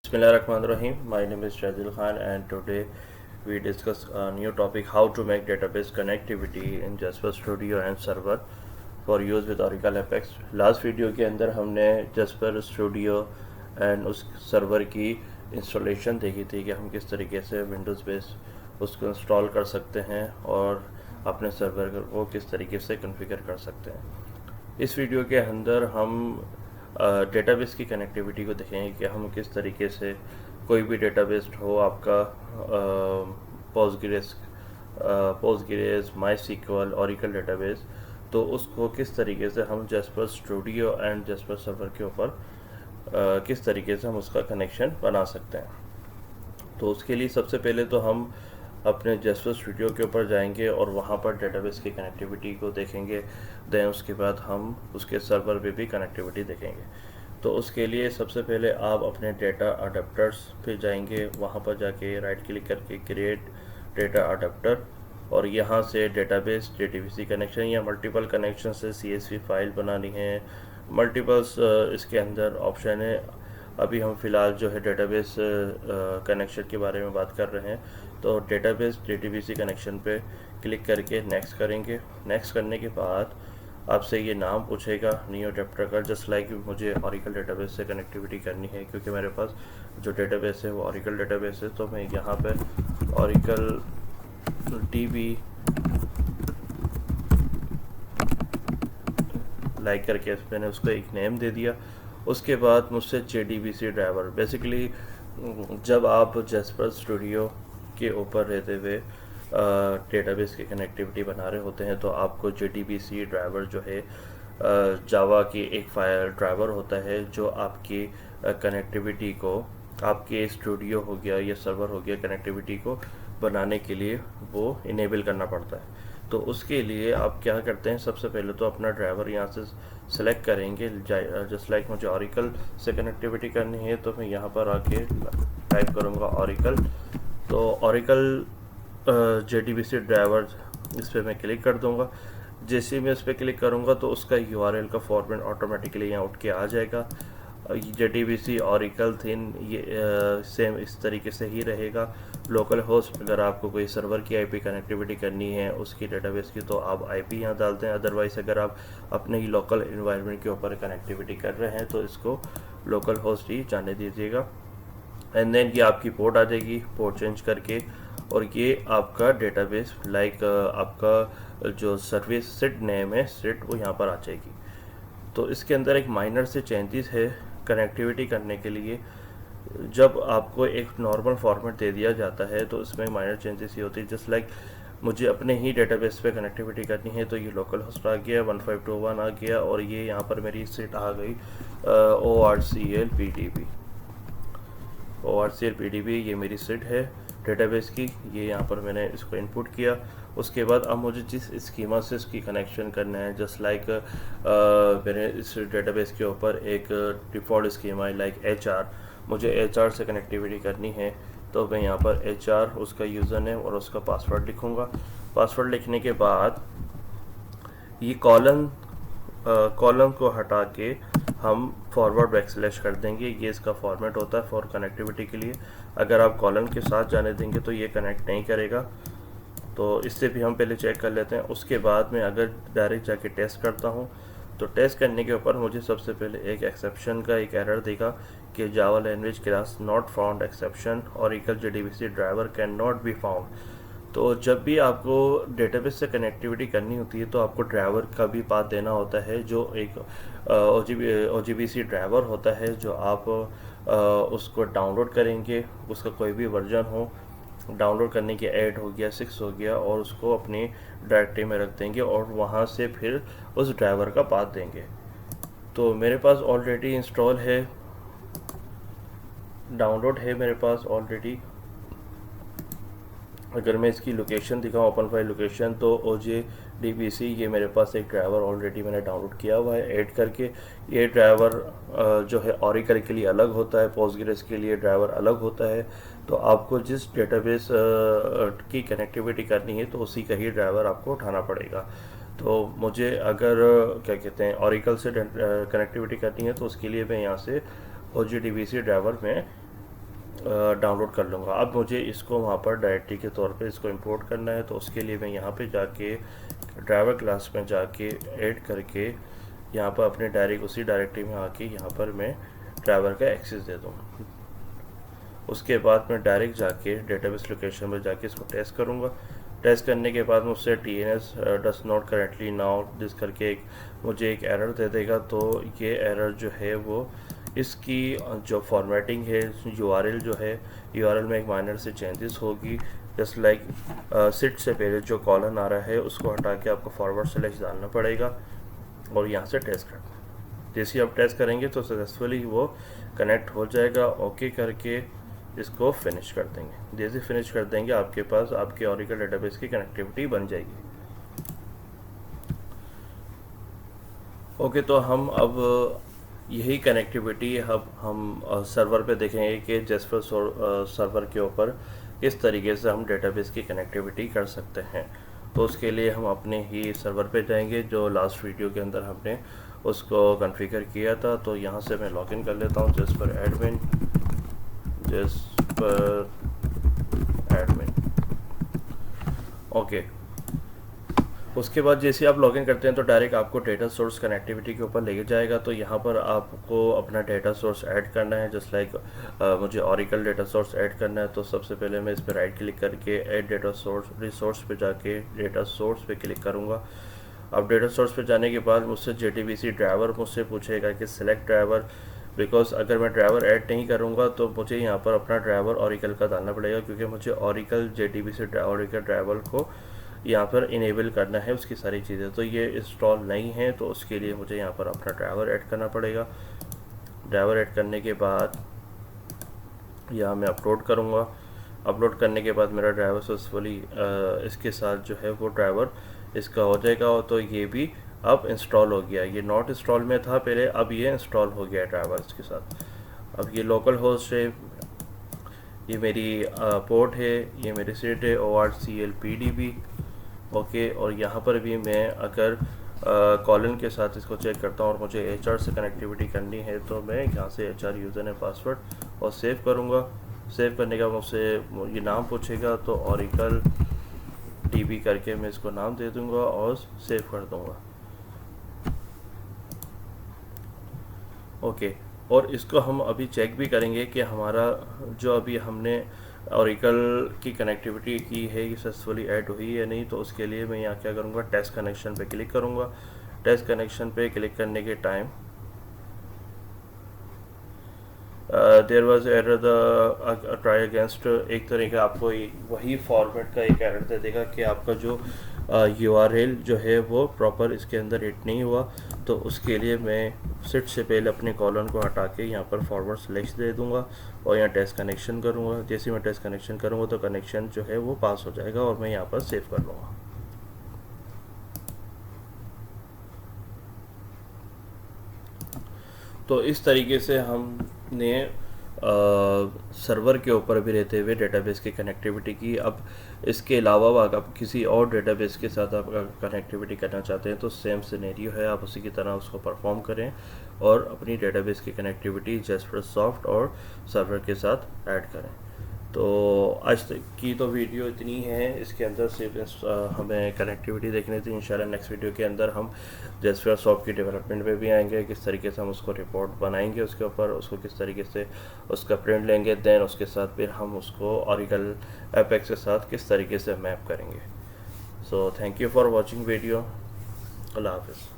Bismillahirrahmanirrahim. My name is Shazil Khan and today we discuss a new topic, how to make database connectivity in Jasper Studio and server for use with Oracle Apex. Last video के अंदर हमने Jasper Studio and उस server की installation देखी थी कि हम किस तरीके से विंडोज़ बेस उसको इंस्टॉल कर सकते हैं और अपने सर्वर को किस तरीके से कॉन्फ़िगर कर सकते हैं। इस वीडियो के अंदर हम डेटाबेस की कनेक्टिविटी को देखेंगे कि हम किस तरीके से कोई भी डेटाबेस हो आपका पोस्टग्रेस माईसीक्वल ओरेकल डेटाबेस, तो उसको किस तरीके से हम jasper studio and jasper server के ऊपर किस तरीके से हम उसका कनेक्शन बना सकते हैं। तो उसके लिए सबसे पहले तो हम अपने जैस्पर स्टूडियो के ऊपर जाएंगे और वहाँ पर डेटाबेस की कनेक्टिविटी को देखेंगे। देन उसके बाद हम उसके सर्वर पे भी कनेक्टिविटी देखेंगे। तो उसके लिए सबसे पहले आप अपने डेटा अडेप्टर्स पे जाएंगे, वहाँ पर जाके राइट क्लिक करके क्रिएट डेटा अडेप्टर और यहाँ से डेटाबेस JDBC कनेक्शन या मल्टीपल कनेक्शन से CSV फाइल बनानी है। मल्टीपल्स इसके अंदर ऑप्शन है। अभी हम फ़िलहाल जो है डेटाबेस कनेक्शन के बारे में बात कर रहे हैं, तो डेटाबेस JDBC कनेक्शन पे क्लिक करके नेक्स्ट करेंगे। नेक्स्ट करने के बाद आपसे ये नाम पूछेगा न्यू अडेप्टर का, जस्ट लाइक मुझे ओरेकल डेटाबेस से कनेक्टिविटी करनी है क्योंकि मेरे पास जो डेटाबेस है वो ओरेकल डेटाबेस है। तो मैं यहाँ पे ओरेकल DB लाइक करके मैंने उसको एक नेम दे दिया। उसके बाद मुझसे JDBC ड्राइवर, बेसिकली जब आप जैस्पर स्टूडियो के ऊपर रहते हुए डेटाबेस की कनेक्टिविटी बना रहे होते हैं तो आपको JDBC ड्राइवर जो है जावा की एक फाइल ड्राइवर होता है जो आपकी कनेक्टिविटी को, आपके स्टूडियो हो गया या सर्वर हो गया, कनेक्टिविटी को बनाने के लिए वो इनेबल करना पड़ता है। तो उसके लिए आप क्या करते हैं, सबसे पहले तो अपना ड्राइवर यहाँ से सेलेक्ट करेंगे। जस्ट लाइक मुझे ओरेकल से कनेक्टिविटी करनी है तो मैं यहाँ पर आके टाइप करूँगा ओरेकल। तो ओरेकल JDBC ड्राइवर इस पर मैं क्लिक कर दूँगा। जैसे मैं इस पर क्लिक करूँगा तो उसका URL का फॉर्मेट ऑटोमेटिकली यहाँ उठ के आ जाएगा। JDBC ओरेकल थीम ये सेम इस तरीके से ही रहेगा। लोकल होस्ट, अगर आपको कोई सर्वर की IP कनेक्टिविटी करनी है उसकी डेटाबेस की, तो आप IP यहाँ डालते हैं। अदरवाइज़ अगर आप अपने ही लोकल इन्वायरमेंट के ऊपर कनेक्टिविटी कर रहे हैं तो इसको लोकल होस्ट ही जाने दीजिएगा। एंड देन ये आपकी पोर्ट आ जाएगी, पोर्ट चेंज करके, और ये आपका डेटाबेस लाइक आपका जो सर्विस सिट नेम है सिट वो यहाँ पर आ जाएगी। तो इसके अंदर एक माइनर से चेंजेस है कनेक्टिविटी करने के लिए। जब आपको एक नॉर्मल फॉर्मेट दे दिया जाता है तो इसमें माइनर चेंजेस ही होती है। जस्ट लाइक मुझे अपने ही डेटाबेस पे कनेक्टिविटी करनी है तो ये लोकल होस्ट आ गया, 1521 आ गया, और ये यहाँ पर मेरी सिट आ गई ORCL PDB। ये मेरी सिट है डेटाबेस की, ये यहाँ पर मैंने इसको इनपुट किया। उसके बाद अब मुझे जिस स्कीमा से इसकी कनेक्शन करना है, जस्ट लाइक मेरे इस डेटाबेस के ऊपर एक डिफ़ॉल्ट स्कीमा है लाइक HR, मुझे HR से कनेक्टिविटी करनी है तो मैं यहाँ पर HR उसका यूज़र नेम और उसका पासवर्ड लिखूँगा। पासवर्ड लिखने के बाद ये कॉलम को हटा के हम फॉरवर्ड बैकस्लैश कर देंगे। ये इसका फॉर्मेट होता है फॉर कनेक्टिविटी के लिए। अगर आप कॉलम के साथ जाने देंगे तो ये कनेक्ट नहीं करेगा, तो इससे भी हम पहले चेक कर लेते हैं। उसके बाद मैं अगर डायरेक्ट जाके टेस्ट करता हूँ तो टेस्ट करने के ऊपर मुझे सबसे पहले एक एक्सेप्शन का एक एरर देगा कि Java language class not found exception, Oracle JDBC driver can not be found. तो जब भी आपको डेटाबेस से कनेक्टिविटी करनी होती है तो आपको ड्राइवर का भी पाथ देना होता है, जो एक OJDBC ड्राइवर होता है जो आप उसको डाउनलोड करेंगे। उसका कोई भी वर्जन हो, डाउनलोड करने के 8 हो गया, 6 हो गया, और उसको अपनी डायरेक्टरी में रख देंगे और वहाँ से फिर उस ड्राइवर का पाथ देंगे। तो मेरे पास ऑलरेडी इंस्टॉल है, डाउनलोड है मेरे पास ऑलरेडी। अगर मैं इसकी लोकेशन दिखाऊँ, ओपन फाइल लोकेशन, तो OJDBC ये मेरे पास एक ड्राइवर ऑलरेडी मैंने डाउनलोड किया हुआ है ऐड करके। ये ड्राइवर जो है ओरेकल के लिए अलग होता है, पोस्टग्रेस के लिए ड्राइवर अलग होता है। तो आपको जिस डेटाबेस की कनेक्टिविटी करनी है तो उसी का ही ड्राइवर आपको उठाना पड़ेगा। तो मुझे अगर क्या कहते हैं ओरेकल से कनेक्टिविटी करनी है तो उसके लिए मैं यहाँ से OJDBC ड्राइवर में डाउनलोड कर लूँगा। अब मुझे इसको वहाँ पर डायरेक्टरी के तौर पे इसको इंपोर्ट करना है, तो उसके लिए मैं यहाँ पे जाके ड्राइवर क्लास में जाके ऐड करके यहाँ पर अपने डायरेक्ट उसी डायरेक्टरी में आके यहाँ पर मैं ड्राइवर का एक्सेस दे दूँगा। उसके बाद मैं डायरेक्ट जाके डेटाबेस लोकेशन में जाके इसको टेस्ट करूँगा। टेस्ट करने के बाद मुझसे TNS does not currently now this करके मुझे एक एरर दे देगा। तो ये एरर जो है वो इसकी जो फॉर्मेटिंग है, URL जो है, URL में एक माइनर से चेंजेस होगी। जस्ट लाइक सिट से पहले जो कॉलन आ रहा है उसको हटा के आपको फॉरवर्ड स्लैश डालना पड़ेगा और यहाँ से टेस्ट करना। जैसे आप टेस्ट करेंगे तो सक्सेसफुली वो कनेक्ट हो जाएगा। ओके करके इसको फिनिश कर देंगे। जैसे फिनिश कर देंगे आपके पास आपके ओरेकल डेटाबेस की कनेक्टिविटी बन जाएगी। ओके, तो हम अब यही कनेक्टिविटी हम सर्वर पे देखेंगे कि जैस्पर सर्वर के ऊपर किस तरीके से हम डेटाबेस की कनेक्टिविटी कर सकते हैं। तो उसके लिए हम अपने ही सर्वर पे जाएंगे जो लास्ट वीडियो के अंदर हमने उसको कॉन्फ़िगर किया था। तो यहाँ से मैं लॉगिन कर लेता हूँ jasper admin, jasper admin. Okay, उसके बाद जैसे आप लॉगिन करते हैं तो डायरेक्ट आपको डेटा सोर्स कनेक्टिविटी के ऊपर लेके जाएगा। तो यहाँ पर आपको अपना डेटा सोर्स ऐड करना है। जस्ट लाइक मुझे ओरेकल डेटा सोर्स ऐड करना है। तो सबसे पहले मैं इस पर राइट क्लिक करके ऐड डेटा सोर्स रिसोर्स पे जाके डेटा सोर्स पे क्लिक करूँगा। अब डेटा सोर्स पे जाने के बाद मुझसे JDBC ड्राइवर मुझसे पूछेगा कि सिलेक्ट ड्राइवर, बिकॉज अगर मैं ड्राइवर ऐड नहीं करूँगा तो मुझे यहाँ पर अपना ड्राइवर ओरेकल का डालना पड़ेगा, क्योंकि मुझे ओरेकल JDBC ओरेकल ड्राइवर को यहाँ पर इनेबल करना है उसकी सारी चीज़ें। तो ये इंस्टॉल नहीं है, तो उसके लिए मुझे यहाँ पर अपना ड्राइवर ऐड करना पड़ेगा। ड्राइवर ऐड करने के बाद यहाँ मैं अपलोड करूँगा। अपलोड करने के बाद मेरा ड्राइवर सक्सेसफुली इसके साथ जो है वो ड्राइवर इसका हो जाएगा। तो ये भी अब इंस्टॉल हो गया। ये नॉट इंस्टॉल में था पहले, अब ये इंस्टॉल हो गया ड्राइवर इसके साथ। अब ये लोकल होस्ट है, ये मेरी पोर्ट है, ये मेरी सीट है ORCLPDB। ओके, और यहाँ पर भी मैं अगर कॉलन के साथ इसको चेक करता हूँ और मुझे HR से कनेक्टिविटी करनी है तो मैं यहाँ से HR यूज़र नेम पासवर्ड और सेव करूँगा। सेव करने का मुझसे ये नाम पूछेगा, तो ओरेकल DB करके मैं इसको नाम दे दूँगा और सेव कर दूँगा। ओके, और इसको हम अभी चेक भी करेंगे कि हमारा जो अभी हमने ओरेकल की कनेक्टिविटी की है ये सक्सेसफुली ऐड हुई है नहीं। तो उसके लिए मैं यहाँ क्या करूँगा, टेस्ट कनेक्शन पे क्लिक करूँगा। टेस्ट कनेक्शन पे क्लिक करने के time there was error the try against, एक तरीके आपको वही फॉर्मेट का एक एरर दे देगा कि आपका जो URL जो है वो प्रॉपर इसके अंदर हिट नहीं हुआ। तो उसके लिए मैं सिट से पहले अपने कॉलन को हटा के यहाँ पर फॉरवर्ड स्लैश दे दूँगा और यहाँ टेस्ट कनेक्शन करूँगा। जैसे मैं टेस्ट कनेक्शन करूँगा तो कनेक्शन जो है वो पास हो जाएगा और मैं यहाँ पर सेव कर लूँगा। तो इस तरीके से हमने सर्वर के ऊपर भी रहते हुए डेटाबेस की कनेक्टिविटी की। अब इसके अलावा अगर आप किसी और डेटाबेस के साथ आप कनेक्टिविटी करना चाहते हैं तो सेम सिनेरियो है, आप उसी की तरह उसको परफॉर्म करें और अपनी डेटाबेस की कनेक्टिविटी जैस्परसॉफ्ट और सर्वर के साथ ऐड करें। तो आज तक की तो वीडियो इतनी है, इसके अंदर सिर्फ हमें कनेक्टिविटी देखनी थी। इंशाल्लाह नेक्स्ट वीडियो के अंदर हम जैस्परसॉफ्ट की डेवलपमेंट पे भी आएंगे, किस तरीके से हम उसको रिपोर्ट बनाएंगे, उसके ऊपर उसको किस तरीके से उसका प्रिंट लेंगे, देन उसके साथ फिर हम उसको ओरेकल एपेक्स के साथ किस तरीके से मैप करेंगे। So thank you for watching video. अल्लाह हाफिज़।